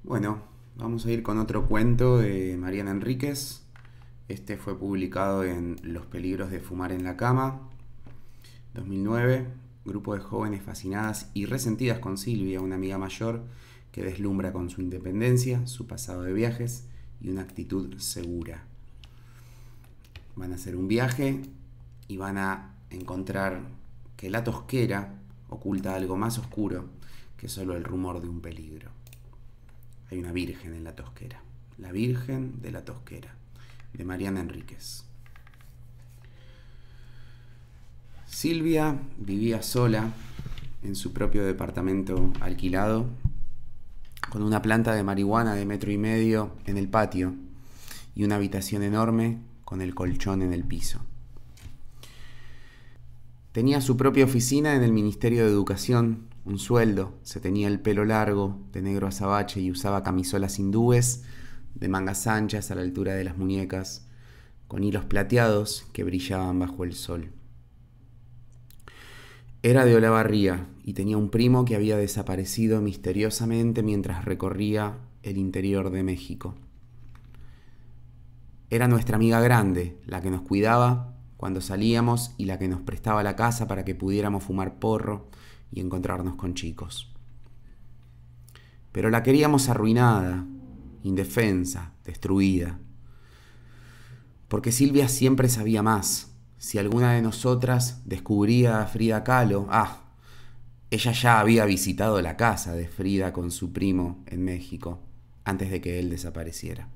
Bueno, vamos a ir con otro cuento de Mariana Enríquez. Este fue publicado en Los peligros de fumar en la cama, 2009. Grupo de jóvenes fascinadas y resentidas con Silvia, una amiga mayor que deslumbra con su independencia, su pasado de viajes y una actitud segura. Van a hacer un viaje y van a encontrar que la tosquera oculta algo más oscuro que solo el rumor de un peligro. Hay una virgen en la tosquera. La Virgen de la Tosquera, de Mariana Enríquez. Silvia vivía sola en su propio departamento alquilado, con una planta de marihuana de 1,5 metros en el patio y una habitación enorme con el colchón en el piso. Tenía su propia oficina en el Ministerio de Educación, un sueldo, se tenía el pelo largo, de negro azabache y usaba camisolas hindúes de mangas anchas a la altura de las muñecas, con hilos plateados que brillaban bajo el sol. Era de Olavarría y tenía un primo que había desaparecido misteriosamente mientras recorría el interior de México. Era nuestra amiga grande, la que nos cuidaba cuando salíamos y la que nos prestaba la casa para que pudiéramos fumar porro y encontrarnos con chicos. Pero la queríamos arruinada, indefensa, destruida. Porque Silvia siempre sabía más. Si alguna de nosotras descubría a Frida Kahlo, ella ya había visitado la casa de Frida con su primo en México, antes de que él desapareciera.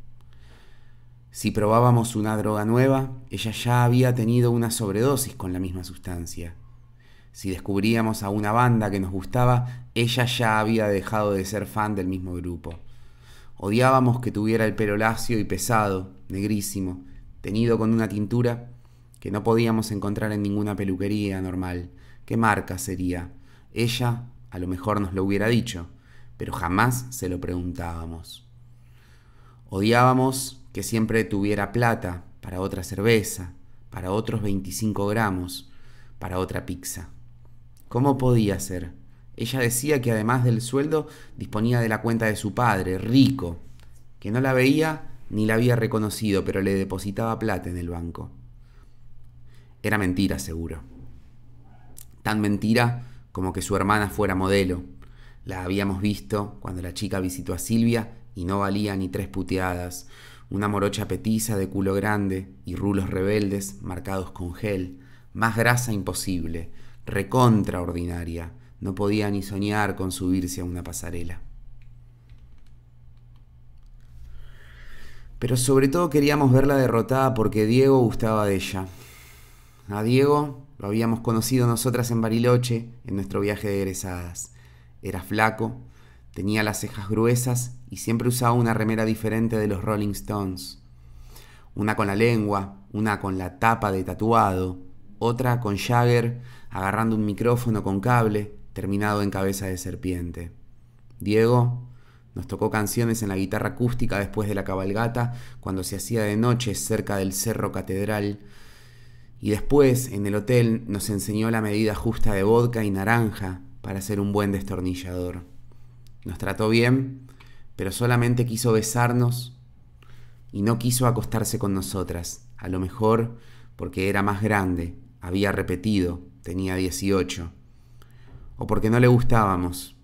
Si probábamos una droga nueva, ella ya había tenido una sobredosis con la misma sustancia. Si descubríamos a una banda que nos gustaba, ella ya había dejado de ser fan del mismo grupo. Odiábamos que tuviera el pelo lacio y pesado, negrísimo, teñido con una tintura que no podíamos encontrar en ninguna peluquería normal. ¿Qué marca sería? Ella a lo mejor nos lo hubiera dicho, pero jamás se lo preguntábamos. Odiábamos que siempre tuviera plata para otra cerveza, para otros 25 gramos, para otra pizza. ¿Cómo podía ser? Ella decía que además del sueldo disponía de la cuenta de su padre, rico, que no la veía ni la había reconocido, pero le depositaba plata en el banco. Era mentira, seguro. Tan mentira como que su hermana fuera modelo. La habíamos visto cuando la chica visitó a Silvia y no valía ni 3 puteadas. Una morocha petiza de culo grande y rulos rebeldes marcados con gel. Más grasa imposible. Recontra ordinaria. No podía ni soñar con subirse a una pasarela. Pero sobre todo queríamos verla derrotada porque Diego gustaba de ella. A Diego lo habíamos conocido nosotras en Bariloche, en nuestro viaje de egresadas. Era flaco, tenía las cejas gruesas y siempre usaba una remera diferente de los Rolling Stones. Una con la lengua, una con la tapa de tatuado, otra con Jagger agarrando un micrófono con cable terminado en cabeza de serpiente. Diego nos tocó canciones en la guitarra acústica después de la cabalgata, cuando se hacía de noche cerca del Cerro Catedral, y después en el hotel nos enseñó la medida justa de vodka y naranja para ser un buen destornillador. Nos trató bien, pero solamente quiso besarnos y no quiso acostarse con nosotras, a lo mejor porque era más grande, había repetido, tenía 18, o porque no le gustábamos.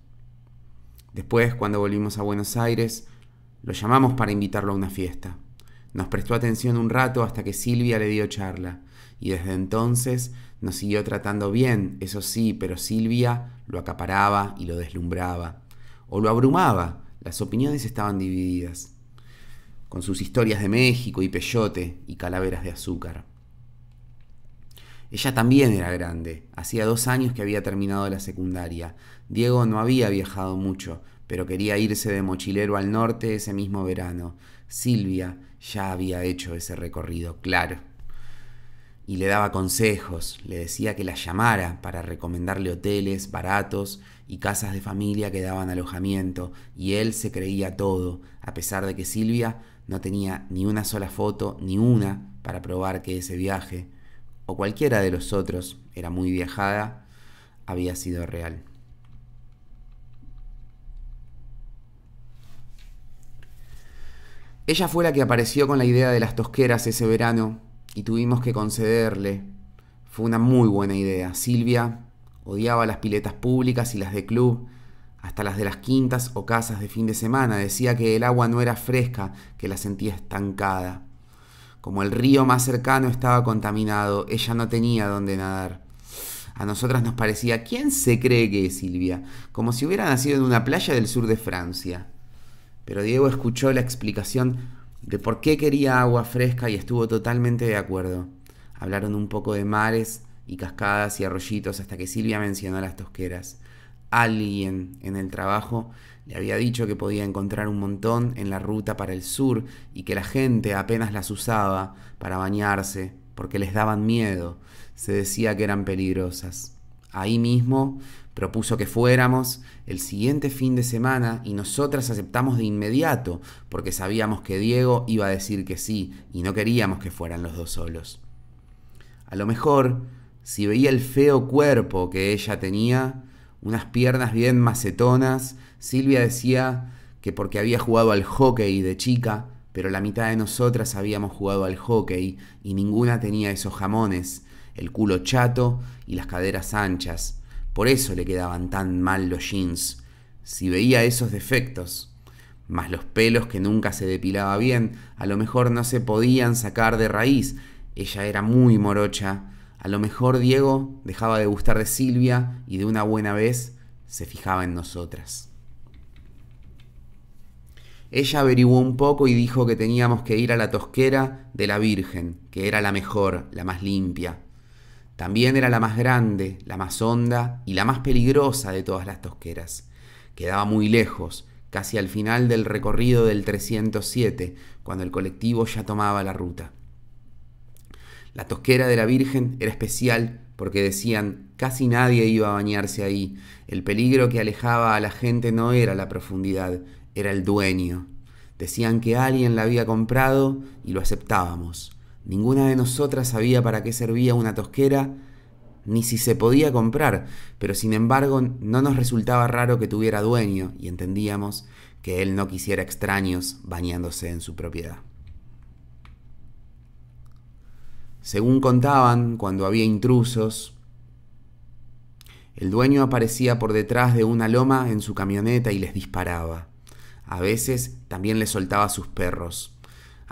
Después, cuando volvimos a Buenos Aires, lo llamamos para invitarlo a una fiesta. Nos prestó atención un rato hasta que Silvia le dio charla, y desde entonces nos siguió tratando bien, eso sí, pero Silvia lo acaparaba y lo deslumbraba, o lo abrumaba. Las opiniones estaban divididas, con sus historias de México y peyote y calaveras de azúcar. Ella también era grande, hacía 2 años que había terminado la secundaria. Diego no había viajado mucho, pero quería irse de mochilero al norte ese mismo verano. Silvia ya había hecho ese recorrido, claro. Y le daba consejos, le decía que la llamara para recomendarle hoteles baratos y casas de familia que daban alojamiento, y él se creía todo, a pesar de que Silvia no tenía ni una sola foto, ni una, para probar que ese viaje, o cualquiera de los otros, era muy viajada, había sido real. Ella fue la que apareció con la idea de las tosqueras ese verano y tuvimos que concederle. Fue una muy buena idea. Silvia odiaba las piletas públicas y las de club, hasta las de las quintas o casas de fin de semana. Decía que el agua no era fresca, que la sentía estancada. Como el río más cercano estaba contaminado, ella no tenía dónde nadar. A nosotras nos parecía, ¿quién se cree que es Silvia? Como si hubiera nacido en una playa del sur de Francia. Pero Diego escuchó la explicación de por qué quería agua fresca y estuvo totalmente de acuerdo. Hablaron un poco de mares y cascadas y arroyitos hasta que Silvia mencionó las tosqueras. Alguien en el trabajo le había dicho que podía encontrar un montón en la ruta para el sur y que la gente apenas las usaba para bañarse porque les daban miedo. Se decía que eran peligrosas. Ahí mismo propuso que fuéramos el siguiente fin de semana y nosotras aceptamos de inmediato porque sabíamos que Diego iba a decir que sí y no queríamos que fueran los dos solos. A lo mejor, si veía el feo cuerpo que ella tenía, unas piernas bien macetonas, Silvia decía que porque había jugado al hockey de chica, pero la mitad de nosotras habíamos jugado al hockey y ninguna tenía esos jamones, el culo chato y las caderas anchas. Por eso le quedaban tan mal los jeans. Si veía esos defectos, más los pelos que nunca se depilaba bien, a lo mejor no se podían sacar de raíz. Ella era muy morocha. A lo mejor Diego dejaba de gustar de Silvia y de una buena vez se fijaba en nosotras. Ella averiguó un poco y dijo que teníamos que ir a la tosquera de la Virgen, que era la mejor, la más limpia. También era la más grande, la más honda y la más peligrosa de todas las tosqueras. Quedaba muy lejos, casi al final del recorrido del 307, cuando el colectivo ya tomaba la ruta. La tosquera de la Virgen era especial porque decían casi nadie iba a bañarse ahí. El peligro que alejaba a la gente no era la profundidad, era el dueño. Decían que alguien la había comprado y lo aceptábamos. Ninguna de nosotras sabía para qué servía una tosquera, ni si se podía comprar, pero sin embargo no nos resultaba raro que tuviera dueño y entendíamos que él no quisiera extraños bañándose en su propiedad. Según contaban, cuando había intrusos, el dueño aparecía por detrás de una loma en su camioneta y les disparaba. A veces también les soltaba a sus perros.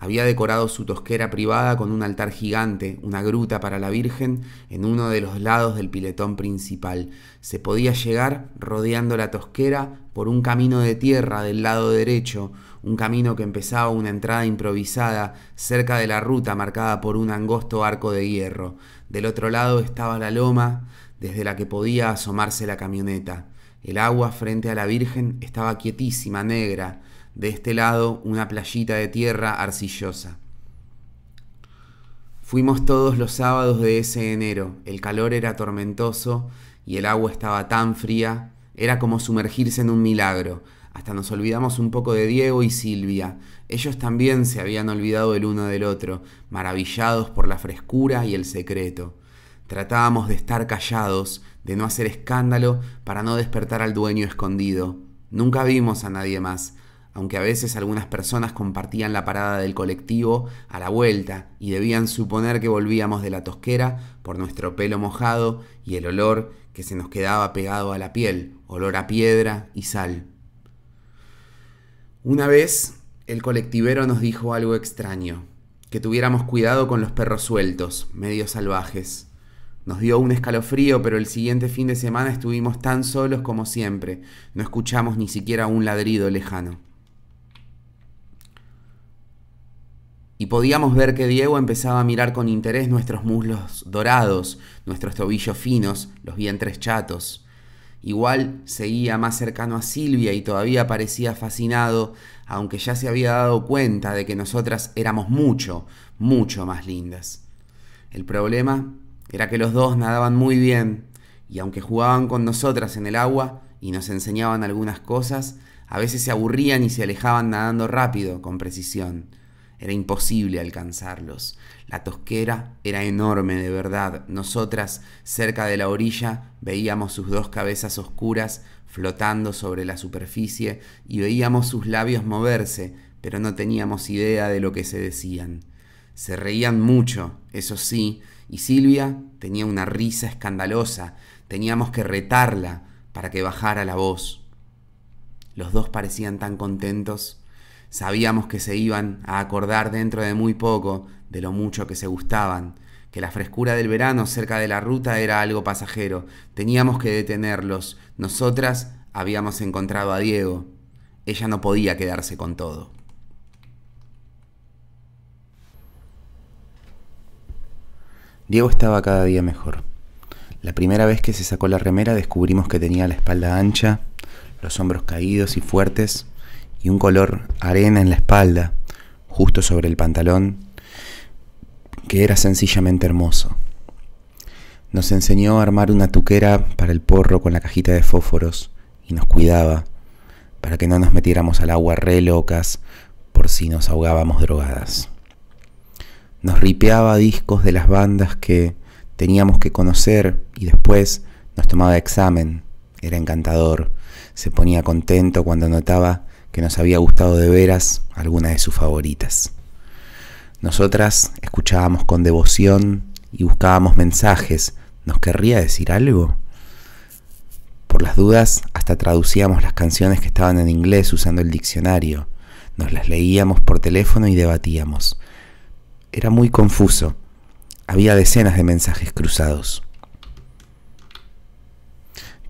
Había decorado su tosquera privada con un altar gigante, una gruta para la Virgen, en uno de los lados del piletón principal. Se podía llegar rodeando la tosquera por un camino de tierra del lado derecho, un camino que empezaba una entrada improvisada cerca de la ruta marcada por un angosto arco de hierro. Del otro lado estaba la loma, desde la que podía asomarse la camioneta. El agua frente a la Virgen estaba quietísima, negra. De este lado, una playita de tierra arcillosa. Fuimos todos los sábados de ese enero. El calor era tormentoso y el agua estaba tan fría. Era como sumergirse en un milagro. Hasta nos olvidamos un poco de Diego y Silvia. Ellos también se habían olvidado el uno del otro, maravillados por la frescura y el secreto. Tratábamos de estar callados, de no hacer escándalo para no despertar al dueño escondido. Nunca vimos a nadie más, aunque a veces algunas personas compartían la parada del colectivo a la vuelta y debían suponer que volvíamos de la tosquera por nuestro pelo mojado y el olor que se nos quedaba pegado a la piel, olor a piedra y sal. Una vez el colectivero nos dijo algo extraño, que tuviéramos cuidado con los perros sueltos, medio salvajes. Nos dio un escalofrío, pero el siguiente fin de semana estuvimos tan solos como siempre, no escuchamos ni siquiera un ladrido lejano. Y podíamos ver que Diego empezaba a mirar con interés nuestros muslos dorados, nuestros tobillos finos, los vientres chatos. Igual seguía más cercano a Silvia y todavía parecía fascinado, aunque ya se había dado cuenta de que nosotras éramos mucho, mucho más lindas. El problema era que los dos nadaban muy bien, y aunque jugaban con nosotras en el agua y nos enseñaban algunas cosas, a veces se aburrían y se alejaban nadando rápido, con precisión. Era imposible alcanzarlos. La tosquera era enorme de verdad. Nosotras, cerca de la orilla, veíamos sus dos cabezas oscuras flotando sobre la superficie y veíamos sus labios moverse, pero no teníamos idea de lo que se decían. Se reían mucho, eso sí, y Silvia tenía una risa escandalosa. Teníamos que retarla para que bajara la voz. Los dos parecían tan contentos. Sabíamos que se iban a acordar dentro de muy poco de lo mucho que se gustaban, que la frescura del verano cerca de la ruta era algo pasajero. Teníamos que detenerlos. Nosotras habíamos encontrado a Diego. Ella no podía quedarse con todo. Diego estaba cada día mejor. La primera vez que se sacó la remera descubrimos que tenía la espalda ancha, los hombros caídos y fuertes, y un color arena en la espalda, justo sobre el pantalón, que era sencillamente hermoso. Nos enseñó a armar una tuquera para el porro con la cajita de fósforos y nos cuidaba para que no nos metiéramos al agua re locas por si nos ahogábamos drogadas. Nos ripeaba discos de las bandas que teníamos que conocer y después nos tomaba examen. Era encantador. Se ponía contento cuando notaba que nos había gustado de veras alguna de sus favoritas. Nosotras escuchábamos con devoción y buscábamos mensajes. ¿Nos querría decir algo? Por las dudas, hasta traducíamos las canciones que estaban en inglés usando el diccionario. Nos las leíamos por teléfono y debatíamos. Era muy confuso. Había decenas de mensajes cruzados.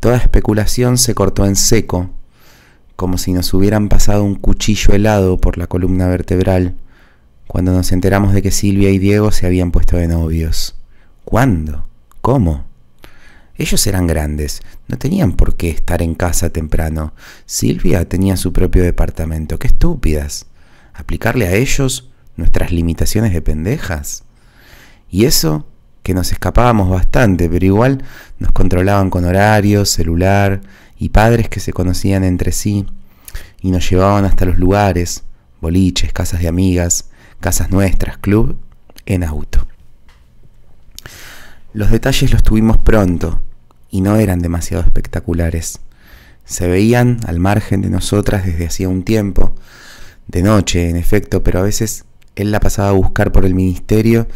Toda especulación se cortó en seco, como si nos hubieran pasado un cuchillo helado por la columna vertebral, cuando nos enteramos de que Silvia y Diego se habían puesto de novios. ¿Cuándo? ¿Cómo? Ellos eran grandes, no tenían por qué estar en casa temprano. Silvia tenía su propio departamento. ¡Qué estúpidas! ¿Aplicarle a ellos nuestras limitaciones de pendejas? Y eso que nos escapábamos bastante, pero igual nos controlaban con horarios, celular y padres que se conocían entre sí y nos llevaban hasta los lugares, boliches, casas de amigas, casas nuestras, club, en auto. Los detalles los tuvimos pronto y no eran demasiado espectaculares. Se veían al margen de nosotras desde hacía un tiempo, de noche en efecto, pero a veces él la pasaba a buscar por el ministerio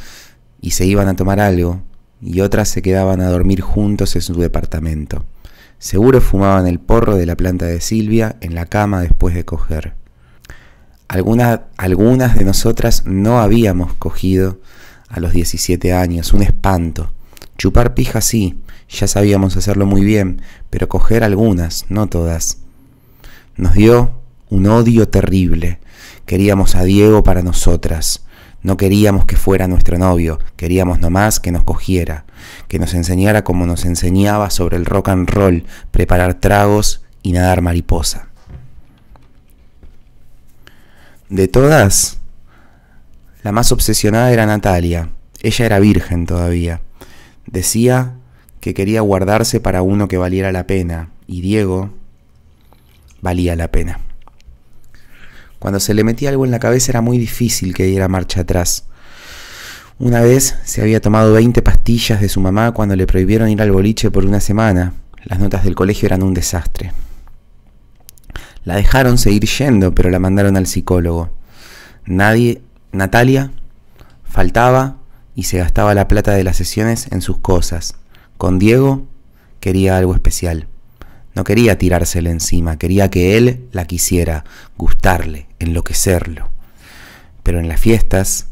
y se iban a tomar algo, y otras se quedaban a dormir juntos en su departamento. Seguro fumaban el porro de la planta de Silvia en la cama después de coger. Algunas de nosotras no habíamos cogido a los 17 años, un espanto. Chupar pija sí, ya sabíamos hacerlo muy bien, pero coger algunas, no todas. Nos dio un odio terrible. Queríamos a Diego para nosotras. No queríamos que fuera nuestro novio, queríamos nomás que nos cogiera, que nos enseñara como nos enseñaba sobre el rock and roll, preparar tragos y nadar mariposa. De todas, la más obsesionada era Natalia. Ella era virgen todavía. Decía que quería guardarse para uno que valiera la pena, y Diego valía la pena. Cuando se le metía algo en la cabeza era muy difícil que diera marcha atrás. Una vez se había tomado 20 pastillas de su mamá cuando le prohibieron ir al boliche por una semana. Las notas del colegio eran un desastre. La dejaron seguir yendo, pero la mandaron al psicólogo. Natalia faltaba y se gastaba la plata de las sesiones en sus cosas. Con Diego quería algo especial. No quería tirársela encima, quería que él la quisiera, gustarle, enloquecerlo. Pero en las fiestas,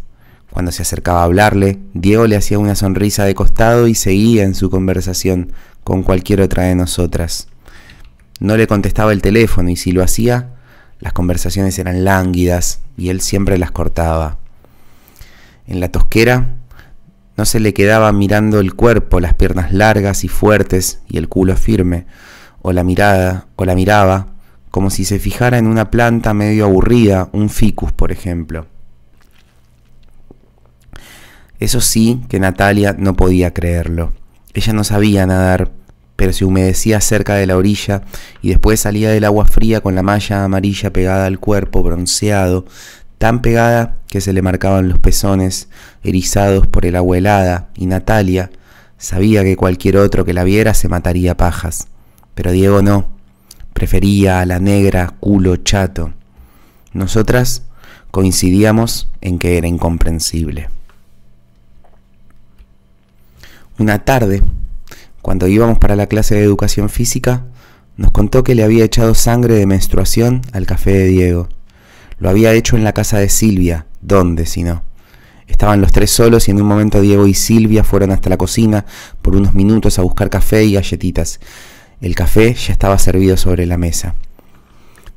cuando se acercaba a hablarle, Diego le hacía una sonrisa de costado y seguía en su conversación con cualquier otra de nosotras. No le contestaba el teléfono y si lo hacía, las conversaciones eran lánguidas y él siempre las cortaba. En la tosquera no se le quedaba mirando el cuerpo, las piernas largas y fuertes y el culo firme, o la miraba como si se fijara en una planta medio aburrida, un ficus, por ejemplo. Eso sí que Natalia no podía creerlo. Ella no sabía nadar, pero se humedecía cerca de la orilla y después salía del agua fría con la malla amarilla pegada al cuerpo, bronceado, tan pegada que se le marcaban los pezones erizados por el agua helada, y Natalia sabía que cualquier otro que la viera se mataría a pajas. Pero Diego no, prefería a la negra culo chato. Nosotras Coincidíamos en que era incomprensible. Una tarde, cuando íbamos para la clase de educación física, nos contó que le había echado sangre de menstruación al café de Diego. Lo había hecho en la casa de Silvia. ¿Dónde, si no? Estaban los tres solos y en un momento Diego y Silvia fueron hasta la cocina por unos minutos a buscar café y galletitas. El café ya estaba servido sobre la mesa.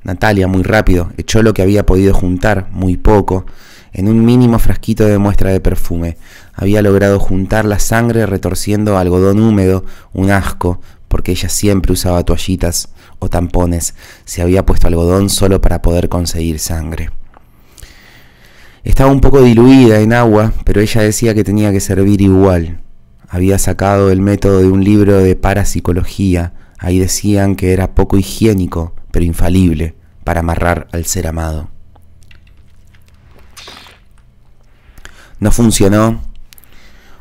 Natalia, muy rápido, echó lo que había podido juntar, muy poco, en un mínimo frasquito de muestra de perfume. Había logrado juntar la sangre retorciendo algodón húmedo, un asco, porque ella siempre usaba toallitas o tampones. Se había puesto algodón solo para poder conseguir sangre. Estaba un poco diluida en agua, pero ella decía que tenía que servir igual. Había sacado el método de un libro de parapsicología. Ahí decían que era poco higiénico, pero infalible, para amarrar al ser amado. No funcionó.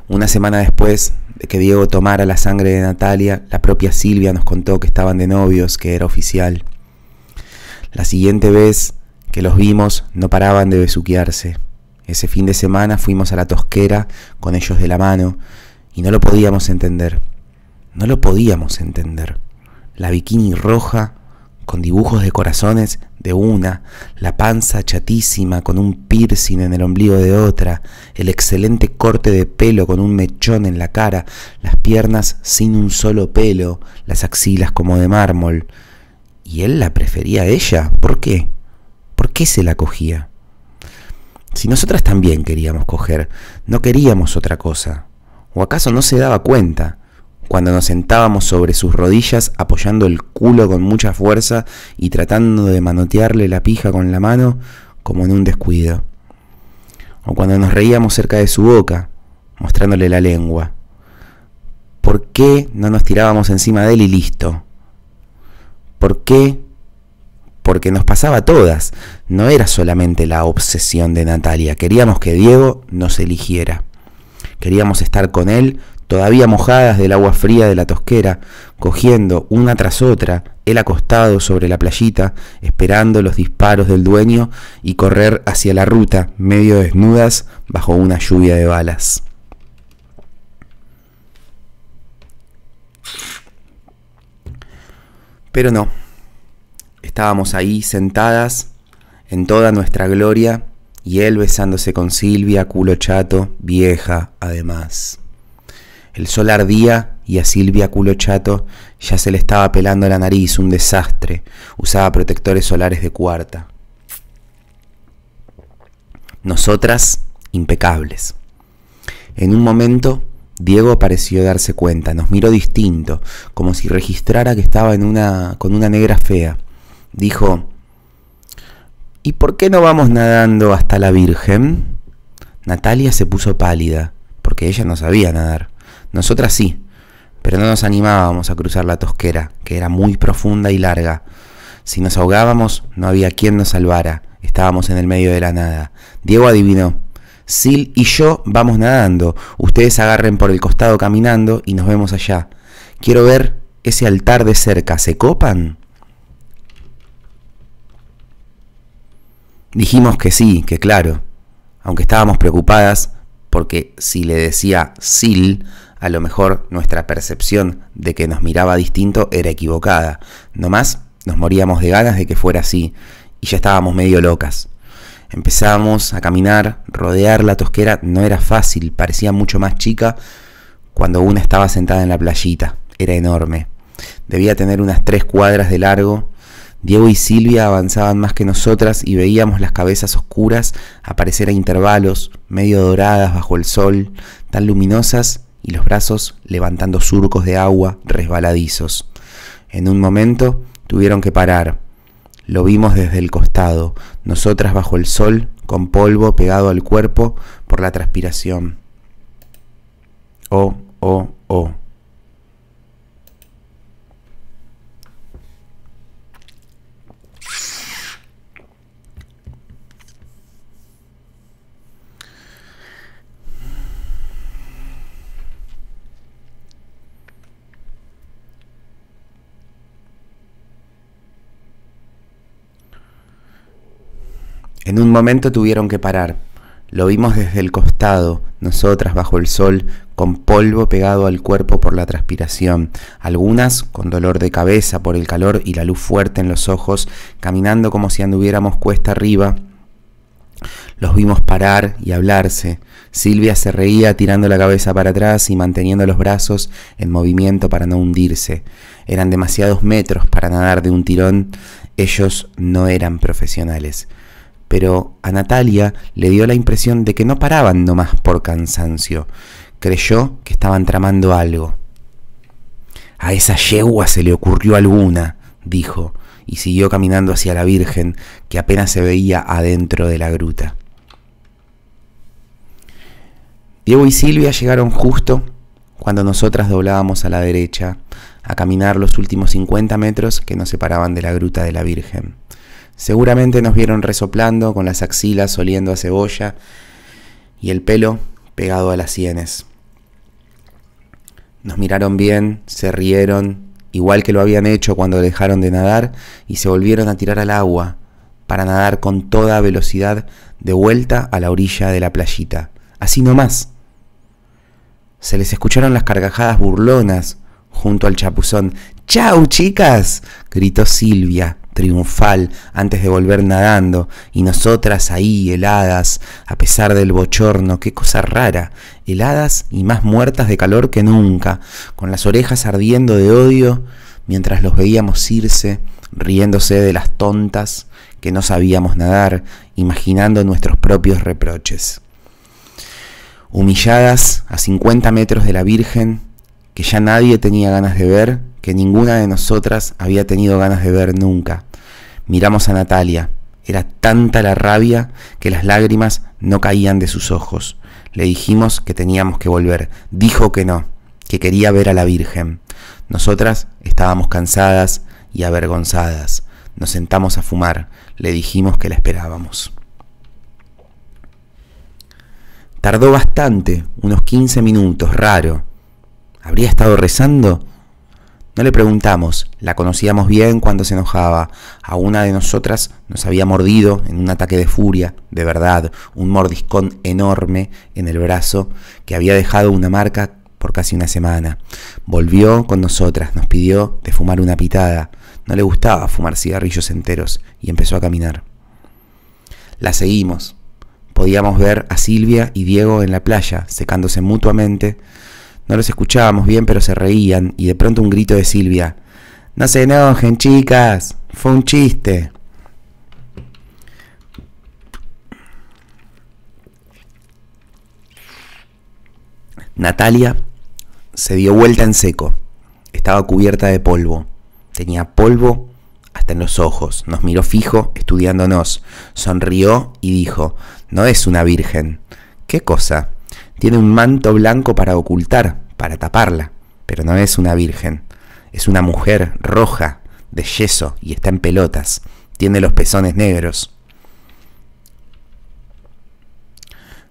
Una semana después de que Diego tomara la sangre de Natalia, la propia Silvia nos contó que estaban de novios, que era oficial. La siguiente vez que los vimos no paraban de besuquearse. Ese fin de semana fuimos a la Tosquera con ellos de la mano y no lo podíamos entender. No lo podíamos entender. La bikini roja con dibujos de corazones de una, la panza chatísima con un piercing en el ombligo de otra, el excelente corte de pelo con un mechón en la cara, las piernas sin un solo pelo, las axilas como de mármol. ¿Y él la prefería a ella? ¿Por qué? ¿Por qué se la cogía? Si nosotras también queríamos coger, no queríamos otra cosa. ¿O acaso no se daba cuenta? Cuando nos sentábamos sobre sus rodillas apoyando el culo con mucha fuerza y tratando de manotearle la pija con la mano como en un descuido. O cuando nos reíamos cerca de su boca, mostrándole la lengua. ¿Por qué no nos tirábamos encima de él y listo? ¿Por qué? Porque nos pasaba a todas. No era solamente la obsesión de Natalia. Queríamos que Diego nos eligiera. Queríamos estar con él, todavía mojadas del agua fría de la Tosquera, cogiendo una tras otra, él acostado sobre la playita, esperando los disparos del dueño y correr hacia la ruta, medio desnudas, bajo una lluvia de balas. Pero no. Estábamos ahí sentadas en toda nuestra gloria y él besándose con Silvia, culo chato, vieja además. El sol ardía y a Silvia, culo chato, ya se le estaba pelando la nariz, un desastre. Usaba protectores solares de cuarta. Nosotras, impecables. En un momento, Diego pareció darse cuenta, nos miró distinto, como si registrara que estaba con una negra fea. Dijo: ¿y por qué no vamos nadando hasta la Virgen? Natalia se puso pálida, porque ella no sabía nadar. Nosotras sí, pero no nos animábamos a cruzar la Tosquera, que era muy profunda y larga. Si nos ahogábamos, no había quien nos salvara. Estábamos en el medio de la nada. Diego adivinó. Sil y yo vamos nadando. Ustedes agarren por el costado caminando y nos vemos allá. Quiero ver ese altar de cerca. ¿Se copan? Dijimos que sí, que claro, aunque estábamos preocupadas porque si le decía Sil, a lo mejor nuestra percepción de que nos miraba distinto era equivocada. Nomás nos moríamos de ganas de que fuera así y ya estábamos medio locas. Empezamos a caminar, rodear la Tosquera no era fácil, parecía mucho más chica cuando una estaba sentada en la playita, era enorme. Debía tener unas 3 cuadras de largo. Diego y Silvia avanzaban más que nosotras y veíamos las cabezas oscuras aparecer a intervalos, medio doradas bajo el sol, tan luminosas, y los brazos levantando surcos de agua resbaladizos. En un momento tuvieron que parar. Lo vimos desde el costado, nosotras bajo el sol, con polvo pegado al cuerpo por la transpiración. Oh, oh, oh. En un momento tuvieron que parar. Lo vimos desde el costado, nosotras bajo el sol, con polvo pegado al cuerpo por la transpiración, algunas con dolor de cabeza por el calor y la luz fuerte en los ojos, caminando como si anduviéramos cuesta arriba. Los vimos parar y hablarse. Silvia se reía tirando la cabeza para atrás y manteniendo los brazos en movimiento para no hundirse. Eran demasiados metros para nadar de un tirón. Ellos no eran profesionales. Pero a Natalia le dio la impresión de que no paraban nomás por cansancio. Creyó que estaban tramando algo. «A esa yegua se le ocurrió alguna», dijo, y siguió caminando hacia la Virgen, que apenas se veía adentro de la gruta. Diego y Silvia llegaron justo cuando nosotras doblábamos a la derecha, a caminar los últimos 50 metros que nos separaban de la gruta de la Virgen. Seguramente nos vieron resoplando, con las axilas oliendo a cebolla y el pelo pegado a las sienes. Nos miraron bien, se rieron, igual que lo habían hecho cuando dejaron de nadar, y se volvieron a tirar al agua para nadar con toda velocidad de vuelta a la orilla de la playita. Así nomás. Se les escucharon las carcajadas burlonas junto al chapuzón. «¡Chau, chicas!», gritó Silvia, triunfal, antes de volver nadando, y nosotras ahí, heladas, a pesar del bochorno. Qué cosa rara, heladas y más muertas de calor que nunca, con las orejas ardiendo de odio, mientras los veíamos irse, riéndose de las tontas que no sabíamos nadar, imaginando nuestros propios reproches. Humilladas a 50 metros de la Virgen, que ya nadie tenía ganas de ver, que ninguna de nosotras había tenido ganas de ver nunca. Miramos a Natalia. Era tanta la rabia que las lágrimas no caían de sus ojos. Le dijimos que teníamos que volver. Dijo que no, que quería ver a la Virgen. Nosotras estábamos cansadas y avergonzadas. Nos sentamos a fumar. Le dijimos que la esperábamos. Tardó bastante, unos 15 minutos, raro. ¿Habría estado rezando? No le preguntamos, la conocíamos bien cuando se enojaba. A una de nosotras nos había mordido en un ataque de furia, de verdad, un mordiscón enorme en el brazo que había dejado una marca por casi una semana. Volvió con nosotras, nos pidió de fumar una pitada. No le gustaba fumar cigarrillos enteros y empezó a caminar. La seguimos. Podíamos ver a Silvia y Diego en la playa, secándose mutuamente. No los escuchábamos bien, pero se reían, y de pronto un grito de Silvia. «No se enojen, chicas, fue un chiste». Natalia se dio vuelta en seco. Estaba cubierta de polvo. Tenía polvo hasta en los ojos. Nos miró fijo, estudiándonos. Sonrió y dijo: «No es una virgen». «¿Qué cosa?». «Tiene un manto blanco para ocultar, para taparla, pero no es una virgen. Es una mujer roja, de yeso, y está en pelotas. Tiene los pezones negros».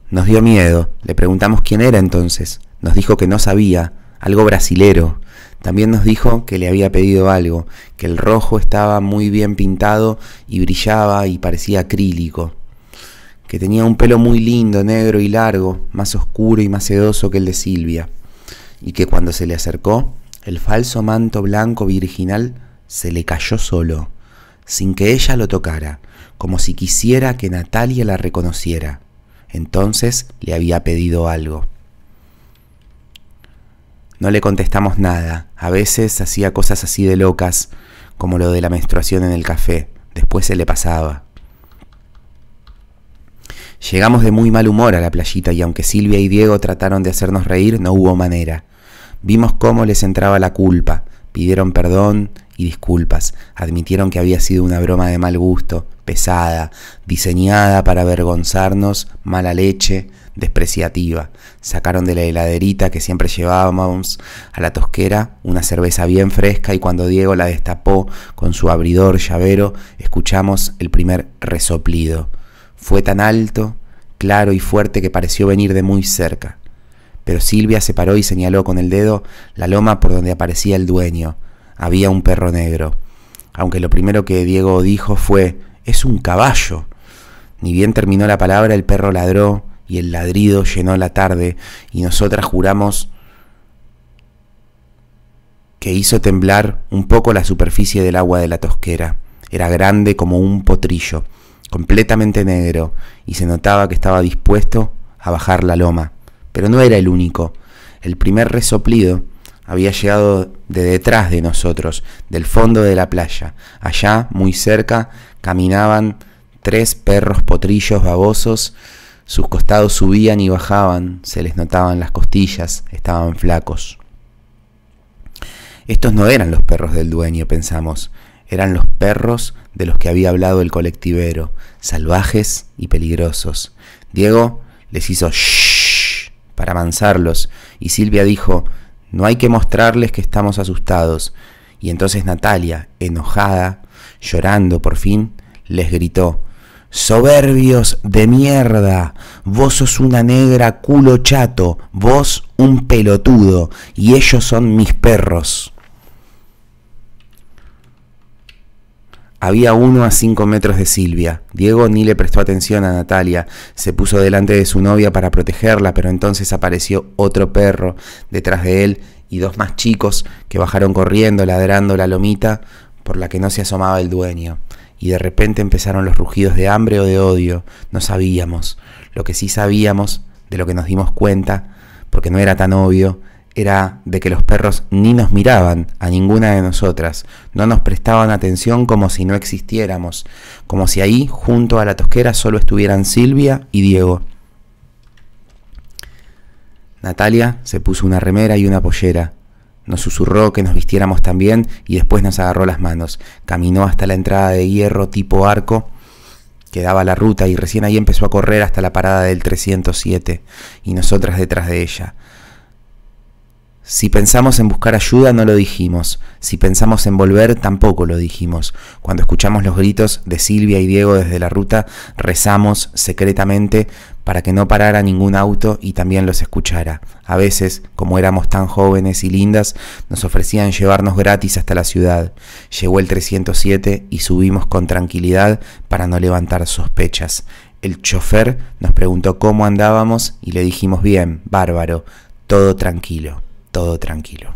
Nos dio miedo. Le preguntamos quién era entonces. Nos dijo que no sabía, algo brasilero. También nos dijo que le había pedido algo, que el rojo estaba muy bien pintado y brillaba y parecía acrílico, que tenía un pelo muy lindo, negro y largo, más oscuro y más sedoso que el de Silvia, y que cuando se le acercó, el falso manto blanco virginal se le cayó solo, sin que ella lo tocara, como si quisiera que Natalia la reconociera. Entonces le había pedido algo. No le contestamos nada. A veces hacía cosas así de locas, como lo de la menstruación en el café. Después se le pasaba. Llegamos de muy mal humor a la playita, y aunque Silvia y Diego trataron de hacernos reír, no hubo manera. Vimos cómo les entraba la culpa. Pidieron perdón y disculpas. Admitieron que había sido una broma de mal gusto, pesada, diseñada para avergonzarnos, mala leche, despreciativa. Sacaron de la heladerita que siempre llevábamos a la tosquera una cerveza bien fresca, y cuando Diego la destapó con su abridor llavero, escuchamos el primer resoplido. Fue tan alto, claro y fuerte que pareció venir de muy cerca. Pero Silvia se paró y señaló con el dedo la loma por donde aparecía el dueño. Había un perro negro. Aunque lo primero que Diego dijo fue: «Es un caballo». Ni bien terminó la palabra, el perro ladró y el ladrido llenó la tarde, y nosotras juramos que hizo temblar un poco la superficie del agua de la tosquera. Era grande como un potrillo, completamente negro, y se notaba que estaba dispuesto a bajar la loma. Pero no era el único. El primer resoplido había llegado de detrás de nosotros, del fondo de la playa. Allá, muy cerca, caminaban 3 perros potrillos babosos. Sus costados subían y bajaban, se les notaban las costillas, estaban flacos. Estos no eran los perros del dueño, pensamos. Eran los perros de los que había hablado el colectivero, salvajes y peligrosos. Diego les hizo shhh para amansarlos, y Silvia dijo: no hay que mostrarles que estamos asustados. Y entonces Natalia, enojada, llorando por fin, les gritó: soberbios de mierda, vos sos una negra culo chato, vos un pelotudo, y ellos son mis perros. Había uno a 5 metros de Silvia. Diego ni le prestó atención a Natalia. Se puso delante de su novia para protegerla, pero entonces apareció otro perro detrás de él y 2 más chicos que bajaron corriendo, ladrando la lomita por la que no se asomaba el dueño. Y de repente empezaron los rugidos de hambre o de odio. No sabíamos. Lo que sí sabíamos, de lo que nos dimos cuenta, porque no era tan obvio, era de que los perros ni nos miraban a ninguna de nosotras, no nos prestaban atención como si no existiéramos, como si ahí, junto a la tosquera, solo estuvieran Silvia y Diego. Natalia se puso una remera y una pollera, nos susurró que nos vistiéramos también y después nos agarró las manos, caminó hasta la entrada de hierro tipo arco que daba la ruta y recién ahí empezó a correr hasta la parada del 307 y nosotras detrás de ella. Si pensamos en buscar ayuda, no lo dijimos. Si pensamos en volver, tampoco lo dijimos. Cuando escuchamos los gritos de Silvia y Diego desde la ruta, rezamos secretamente para que no parara ningún auto y también los escuchara. A veces, como éramos tan jóvenes y lindas, nos ofrecían llevarnos gratis hasta la ciudad. Llegó el 307 y subimos con tranquilidad para no levantar sospechas. El chofer nos preguntó cómo andábamos y le dijimos bien, bárbaro, todo tranquilo. Todo tranquilo.